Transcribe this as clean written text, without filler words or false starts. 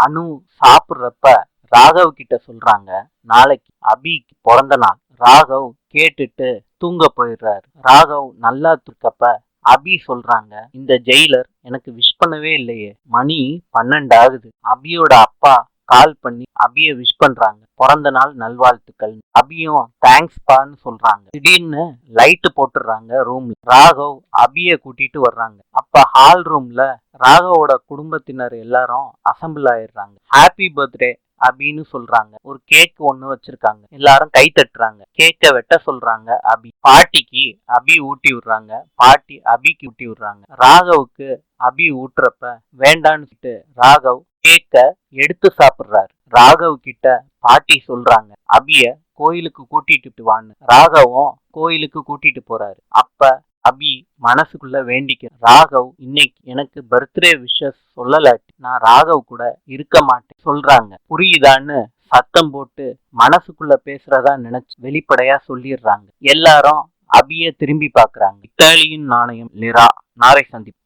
அனு சாப்பிடுறப்ப ராகவ் கிட்ட சொல்றாங்க, நாளைக்கு அபிக்கு பிறந்த நாள். ராகவ் கேட்டுட்டு தூங்க போயிடுறாரு. ராகவ் நல்லா தூக்கப்ப அபி சொல்றாங்க, இந்த ஜெயிலர் எனக்கு விஷ் பண்ணவே இல்லையே, மணி 12 ஆகுது. அபியோட அப்பா கால் பண்ணி அபிய விஷ் பண்றாங்க, பிறந்த நாள் நல்வாழ்த்துக்கள். அபியும் தேங்க்ஸ் பான்னு சொல்றாங்க. திடீர்னு லைட் போட்டுறாங்க ரூம்ல. ராகவ் அபிய கூட்டிட்டு வர்றாங்க. அப்ப ஹால் ரூம்ல ராகவோட குடும்பத்தினர் எல்லாரும் அசம்பிள் ஆயிடுறாங்க. ஹாப்பி பர்த்டே அபின்னு சொல்றாங்க. ஒரு கேக் ஒண்ணு வச்சிருக்காங்க. எல்லாரும் கை தட்டுறாங்க. கேக்க வெட்ட சொல்றாங்க. அபி பாட்டிக்கு அபி ஊட்டி விடுறாங்க. பாட்டி அபிக்கு ஊட்டி விடுறாங்க. ராகவுக்கு அபி ஊட்டுறப்ப வேண்டான்னு ராகவ் கேக்க எடுத்து சாப்பிடுறாரு. ராகவ் கிட்ட பாட்டி சொல்றாங்க, அபிய கோயிலுக்கு கூட்டிட்டு வான்னு. ராகவும் கோயிலுக்கு கூட்டிட்டு போறாரு. அப்ப அபி மனசுக்குள்ள வேண்டிக்க, ராகவ் இன்னைக்கு எனக்கு பர்த்டே விஷஸ் சொல்லலாட்டி நான் ராகவ் கூட இருக்க மாட்டேன் சொல்றாங்க. புரியுதான்னு சத்தம் போட்டு மனசுக்குள்ள பேசுறதா நினைச்சு வெளிப்படையா சொல்லிடுறாங்க. எல்லாரும் அபிய திரும்பி பாக்குறாங்க. இத்தாலியின் நாணயம் லிரா. நாளை சந்திப்போம்.